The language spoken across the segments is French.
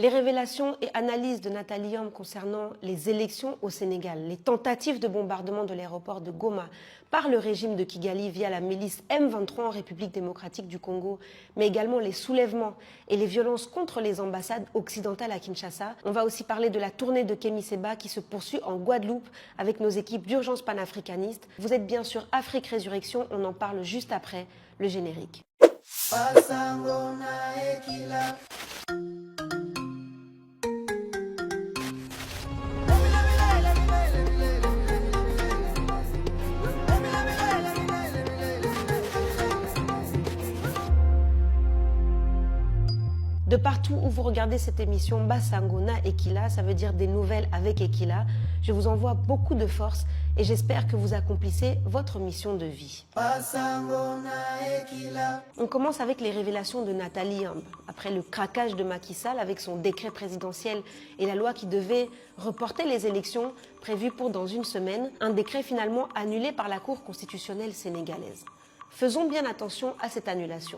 Les révélations et analyses de Nathalie Yamb concernant les élections au Sénégal, les tentatives de bombardement de l'aéroport de Goma par le régime de Kigali via la milice M23 en République démocratique du Congo, mais également les soulèvements et les violences contre les ambassades occidentales à Kinshasa. On va aussi parler de la tournée de Kémy Séba qui se poursuit en Guadeloupe avec nos équipes d'urgence panafricaniste. Vous êtes bien sur Afrique Résurrection, on en parle juste après le générique. De partout où vous regardez cette émission, Basangona Ekila, ça veut dire des nouvelles avec Ekila. Je vous envoie beaucoup de force et j'espère que vous accomplissez votre mission de vie. On commence avec les révélations de Nathalie Yamb. Après le craquage de Macky Sall avec son décret présidentiel et la loi qui devait reporter les élections prévues pour dans une semaine, un décret finalement annulé par la Cour constitutionnelle sénégalaise. Faisons bien attention à cette annulation.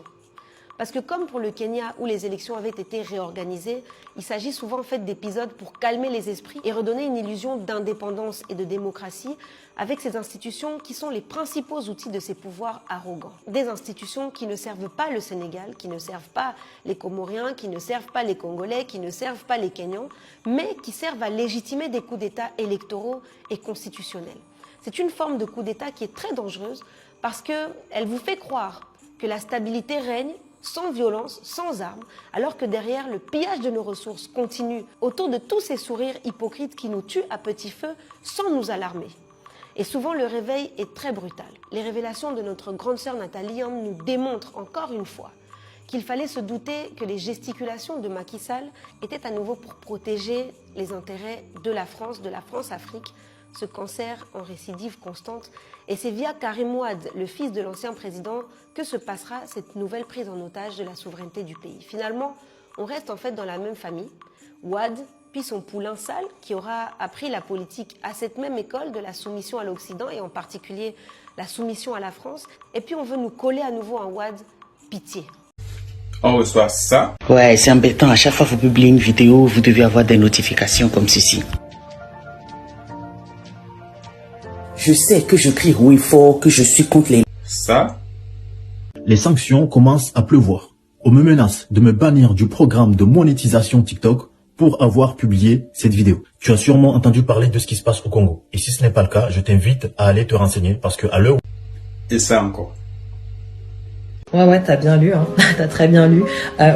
Parce que comme pour le Kenya où les élections avaient été réorganisées, il s'agit souvent en fait d'épisodes pour calmer les esprits et redonner une illusion d'indépendance et de démocratie avec ces institutions qui sont les principaux outils de ces pouvoirs arrogants. Des institutions qui ne servent pas le Sénégal, qui ne servent pas les Comoriens, qui ne servent pas les Congolais, qui ne servent pas les Kenyans, mais qui servent à légitimer des coups d'État électoraux et constitutionnels. C'est une forme de coup d'État qui est très dangereuse parce qu'elle vous fait croire que la stabilité règne sans violence, sans armes, alors que derrière, le pillage de nos ressources continue autour de tous ces sourires hypocrites qui nous tuent à petit feu sans nous alarmer. Et souvent, le réveil est très brutal. Les révélations de notre grande sœur Nathalie Yamb nous démontrent encore une fois qu'il fallait se douter que les gesticulations de Macky Sall étaient à nouveau pour protéger les intérêts de la France-Afrique, ce cancer en récidive constante. Et c'est via Karim Wade, le fils de l'ancien président, que se passera cette nouvelle prise en otage de la souveraineté du pays. Finalement, on reste en fait dans la même famille. Wade, puis son poulain Sall, qui aura appris la politique à cette même école de la soumission à l'Occident et en particulier la soumission à la France. Et puis on veut nous coller à nouveau un Wade, pitié. On reçoit ça. Ouais, c'est embêtant. À chaque fois que vous publiez une vidéo, vous devez avoir des notifications comme ceci. Je sais que je crie haut et fort que je suis contre les... Ça. Les sanctions commencent à pleuvoir. On me menace de me bannir du programme de monétisation TikTok pour avoir publié cette vidéo. Tu as sûrement entendu parler de ce qui se passe au Congo. Et si ce n'est pas le cas, je t'invite à aller te renseigner parce que à l'heure... Et ça encore. Ouais, t'as bien lu, hein. T'as très bien lu.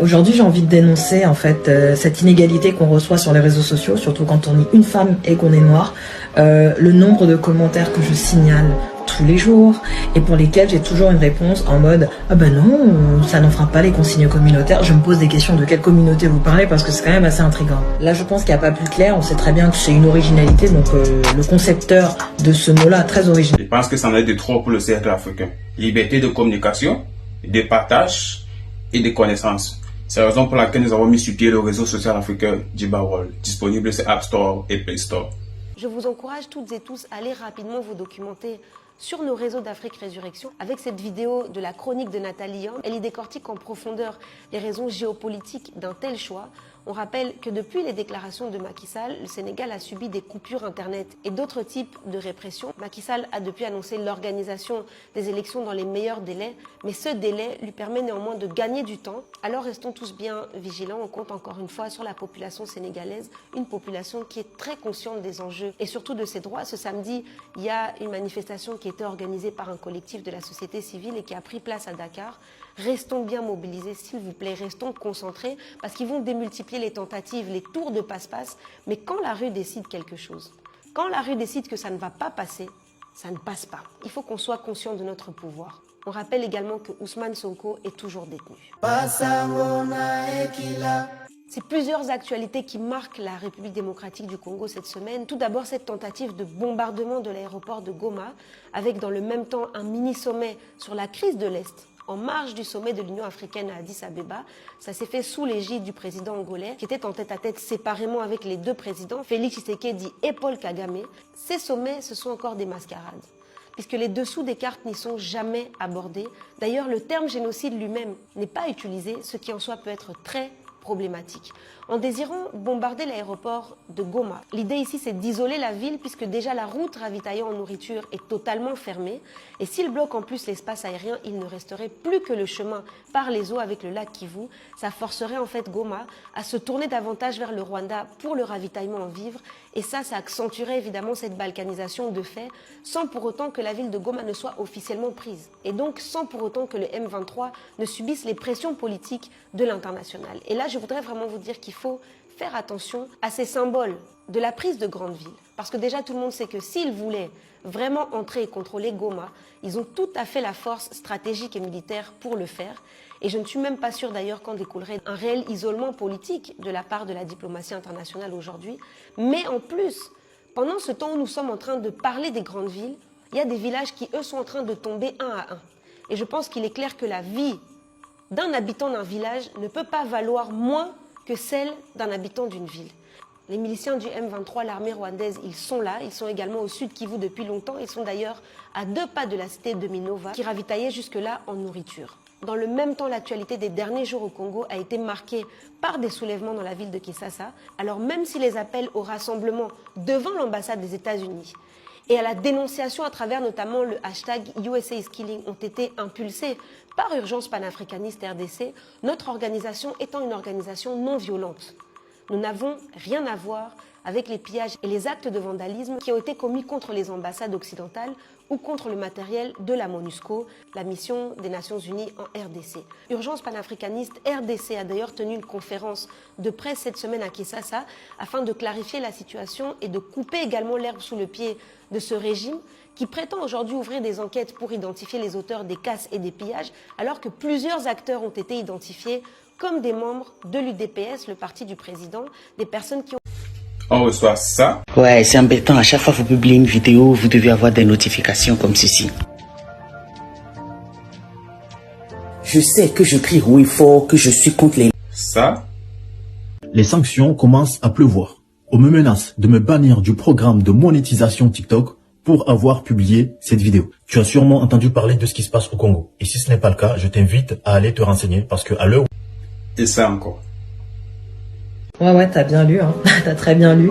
Aujourd'hui, j'ai envie de dénoncer en fait cette inégalité qu'on reçoit sur les réseaux sociaux, surtout quand on est une femme et qu'on est noire. Le nombre de commentaires que je signale tous les jours et pour lesquels j'ai toujours une réponse en mode « Ah ben non, ça n'enfreint pas les consignes communautaires ». Je me pose des questions de quelle communauté vous parlez parce que c'est quand même assez intriguant. Là, je pense qu'il n'y a pas plus clair. On sait très bien que c'est une originalité, donc le concepteur de ce mot-là, très original. Je pense que ça en est de trop pour le cercle africain. Liberté de communication, de partage et de connaissances. C'est la raison pour laquelle nous avons mis sur pied le réseau social africain Djibawol, disponible sur App Store et Play Store. Je vous encourage toutes et tous à aller rapidement vous documenter sur nos réseaux d'Afrique Résurrection avec cette vidéo de la chronique de Nathalie Yamb. Elle y décortique en profondeur les raisons géopolitiques d'un tel choix. On rappelle que depuis les déclarations de Macky Sall, le Sénégal a subi des coupures Internet et d'autres types de répression. Macky Sall a depuis annoncé l'organisation des élections dans les meilleurs délais, mais ce délai lui permet néanmoins de gagner du temps. Alors restons tous bien vigilants. On compte encore une fois sur la population sénégalaise, une population qui est très consciente des enjeux et surtout de ses droits. Ce samedi, il y a une manifestation qui a été organisée par un collectif de la société civile et qui a pris place à Dakar. Restons bien mobilisés, s'il vous plaît, restons concentrés, parce qu'ils vont démultiplier les tentatives, les tours de passe-passe. Mais quand la rue décide quelque chose, quand la rue décide que ça ne va pas passer, ça ne passe pas. Il faut qu'on soit conscient de notre pouvoir. On rappelle également que Ousmane Sonko est toujours détenu. C'est plusieurs actualités qui marquent la République démocratique du Congo cette semaine. Tout d'abord, cette tentative de bombardement de l'aéroport de Goma, avec dans le même temps un mini-sommet sur la crise de l'Est, en marge du sommet de l'Union africaine à Addis Abeba. Ça s'est fait sous l'égide du président angolais, qui était en tête-à-tête séparément avec les deux présidents, Félix Tshisekedi et Paul Kagame. Ces sommets, ce sont encore des mascarades, puisque les dessous des cartes n'y sont jamais abordés. D'ailleurs, le terme génocide lui-même n'est pas utilisé, ce qui en soi peut être très problématique. En désirant bombarder l'aéroport de Goma, l'idée ici c'est d'isoler la ville puisque déjà la route ravitaillant en nourriture est totalement fermée et s'il bloque en plus l'espace aérien, il ne resterait plus que le chemin par les eaux avec le lac Kivu. Ça forcerait en fait Goma à se tourner davantage vers le Rwanda pour le ravitaillement en vivres et ça accentuerait évidemment cette balkanisation de fait sans pour autant que la ville de Goma ne soit officiellement prise et donc sans pour autant que le M23 ne subisse les pressions politiques de l'international. Et là je voudrais vraiment vous dire qu'il faut faire attention à ces symboles de la prise de grandes villes. Parce que déjà, tout le monde sait que s'ils voulaient vraiment entrer et contrôler Goma, ils ont tout à fait la force stratégique et militaire pour le faire. Et je ne suis même pas sûre d'ailleurs qu'en découlerait un réel isolement politique de la part de la diplomatie internationale aujourd'hui. Mais en plus, pendant ce temps où nous sommes en train de parler des grandes villes, il y a des villages qui, eux, sont en train de tomber un à un. Et je pense qu'il est clair que la vie d'un habitant d'un village ne peut pas valoir moins que celle d'un habitant d'une ville. Les miliciens du M23, l'armée rwandaise, ils sont là. Ils sont également au sud Kivu depuis longtemps. Ils sont d'ailleurs à 2 pas de la cité de Minova qui ravitaillait jusque-là en nourriture. Dans le même temps, l'actualité des derniers jours au Congo a été marquée par des soulèvements dans la ville de Kinshasa. Alors même si les appels au rassemblement devant l'ambassade des États-Unis et à la dénonciation à travers notamment le hashtag USA is Killing ont été impulsés par Urgence panafricaniste RDC, notre organisation étant une organisation non violente. Nous n'avons rien à voir avec les pillages et les actes de vandalisme qui ont été commis contre les ambassades occidentales ou contre le matériel de la MONUSCO, la mission des Nations Unies en RDC. Urgence panafricaniste RDC a d'ailleurs tenu une conférence de presse cette semaine à Kinshasa afin de clarifier la situation et de couper également l'herbe sous le pied de ce régime qui prétend aujourd'hui ouvrir des enquêtes pour identifier les auteurs des casses et des pillages alors que plusieurs acteurs ont été identifiés comme des membres de l'UDPS, le parti du président, des personnes qui ont... On reçoit ça. Ouais, c'est embêtant. À chaque fois que vous publiez une vidéo, vous devez avoir des notifications comme ceci. Je sais que je crie haut et fort, que je suis contre les... Ça. Les sanctions commencent à pleuvoir. On me menace de me bannir du programme de monétisation TikTok pour avoir publié cette vidéo. Tu as sûrement entendu parler de ce qui se passe au Congo. Et si ce n'est pas le cas, je t'invite à aller te renseigner parce que à l'heure... Et ça encore. Ouais, t'as bien lu, hein. T'as très bien lu.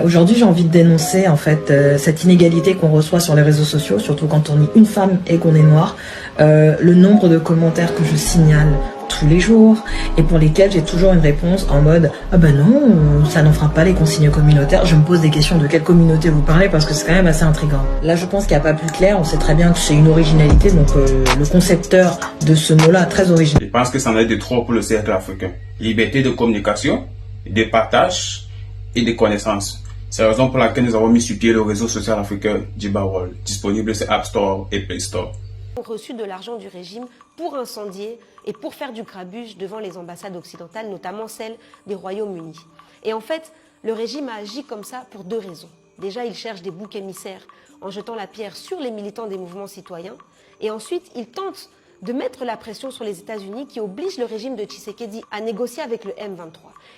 Aujourd'hui, j'ai envie de dénoncer en fait cette inégalité qu'on reçoit sur les réseaux sociaux, surtout quand on est une femme et qu'on est noir. Le nombre de commentaires que je signale tous les jours et pour lesquels j'ai toujours une réponse en mode « Ah ben non, ça n'enfreint pas les consignes communautaires ». Je me pose des questions de quelle communauté vous parlez parce que c'est quand même assez intriguant. Là, je pense qu'il n'y a pas plus clair. On sait très bien que c'est une originalité, donc le concepteur de ce mot-là est très original. Je pense que ça en est de trop pour le cercle africain. Liberté de communication, de partage et de connaissances. C'est la raison pour laquelle nous avons mis sur pied le réseau social africain Djibawol, disponible sur App Store et Play Store. Ont reçu de l'argent du régime pour incendier et pour faire du grabuge devant les ambassades occidentales, notamment celle des Royaumes-Unis. Et en fait, le régime a agi comme ça pour 2 raisons. Déjà, il cherche des boucs émissaires en jetant la pierre sur les militants des mouvements citoyens. Et ensuite, il tente de mettre la pression sur les États-Unis qui oblige le régime de Tshisekedi à négocier avec le M23.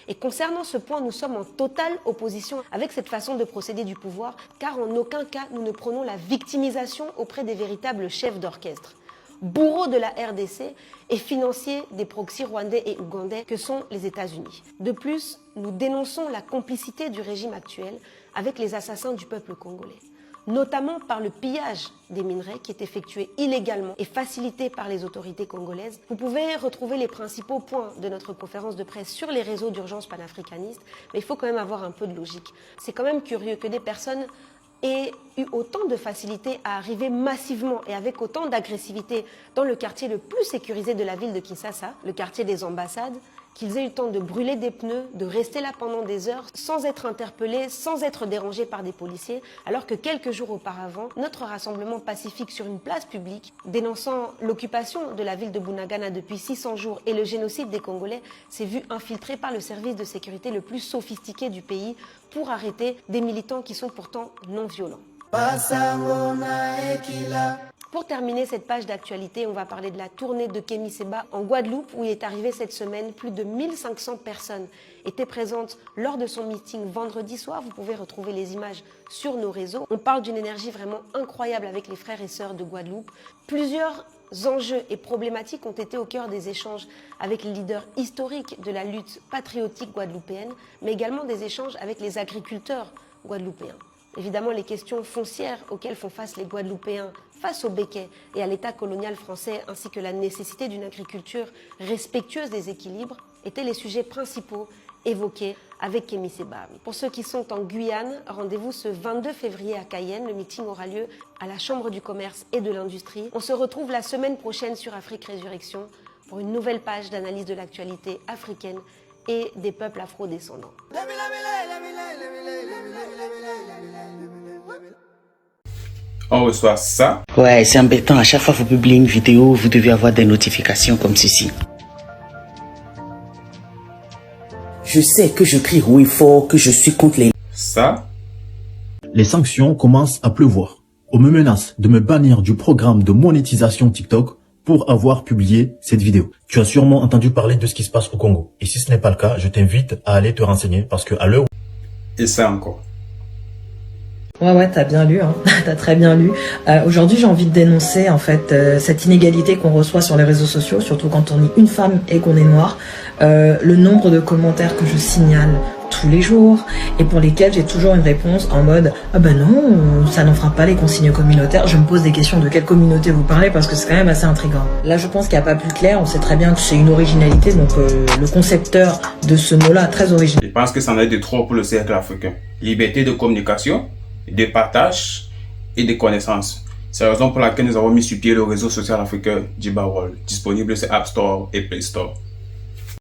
Et concernant ce point, nous sommes en totale opposition avec cette façon de procéder du pouvoir, car en aucun cas nous ne prenons la victimisation auprès des véritables chefs d'orchestre, bourreaux de la RDC et financiers des proxys rwandais et ougandais que sont les États-Unis. De plus, nous dénonçons la complicité du régime actuel avec les assassins du peuple congolais, notamment par le pillage des minerais qui est effectué illégalement et facilité par les autorités congolaises. Vous pouvez retrouver les principaux points de notre conférence de presse sur les réseaux d'urgence panafricaniste, mais il faut quand même avoir un peu de logique. C'est quand même curieux que des personnes aient eu autant de facilité à arriver massivement et avec autant d'agressivité dans le quartier le plus sécurisé de la ville de Kinshasa, le quartier des ambassades, qu'ils aient eu le temps de brûler des pneus, de rester là pendant des heures sans être interpellés, sans être dérangés par des policiers, alors que quelques jours auparavant, notre rassemblement pacifique sur une place publique, dénonçant l'occupation de la ville de Bunagana depuis 600 jours et le génocide des Congolais, s'est vu infiltré par le service de sécurité le plus sophistiqué du pays pour arrêter des militants qui sont pourtant non violents. Pour terminer cette page d'actualité, on va parler de la tournée de Kémy Séba en Guadeloupe où il est arrivé cette semaine. Plus de 1500 personnes étaient présentes lors de son meeting vendredi soir. Vous pouvez retrouver les images sur nos réseaux. On parle d'une énergie vraiment incroyable avec les frères et sœurs de Guadeloupe. Plusieurs enjeux et problématiques ont été au cœur des échanges avec les leaders historiques de la lutte patriotique guadeloupéenne, mais également des échanges avec les agriculteurs guadeloupéens. Évidemment, les questions foncières auxquelles font face les Guadeloupéens face au béquet et à l'État colonial français, ainsi que la nécessité d'une agriculture respectueuse des équilibres, étaient les sujets principaux évoqués avec Kémy Séba. Pour ceux qui sont en Guyane, rendez-vous ce 22 février à Cayenne. Le meeting aura lieu à la Chambre du commerce et de l'industrie. On se retrouve la semaine prochaine sur Afrique Résurrection pour une nouvelle page d'analyse de l'actualité africaine et des peuples afro-descendants. On reçoit ça. Ouais, c'est embêtant. À chaque fois que vous publiez une vidéo, vous devez avoir des notifications comme ceci. Je sais que je crie haut et fort, que je suis contre les... Ça. Les sanctions commencent à pleuvoir. On me menace de me bannir du programme de monétisation TikTok pour avoir publié cette vidéo. Tu as sûrement entendu parler de ce qui se passe au Congo. Et si ce n'est pas le cas, je t'invite à aller te renseigner parce que à l'heure... Et ça encore. Ouais, t'as bien lu, hein. T'as très bien lu. Aujourd'hui, j'ai envie de dénoncer en fait cette inégalité qu'on reçoit sur les réseaux sociaux, surtout quand on est une femme et qu'on est noir. Le nombre de commentaires que je signale tous les jours et pour lesquels j'ai toujours une réponse en mode « Ah ben non, ça n'en fera pas les consignes communautaires ». Je me pose des questions de quelle communauté vous parlez parce que c'est quand même assez intriguant. Là, je pense qu'il n'y a pas plus clair. On sait très bien que c'est une originalité, donc le concepteur de ce mot-là est très original. Je pense que ça en est de trop pour le cercle africain. Liberté de communication, de partage et de connaissances. C'est la raison pour laquelle nous avons mis sur pied le réseau social africain Djibawol, disponible sur App Store et Play Store.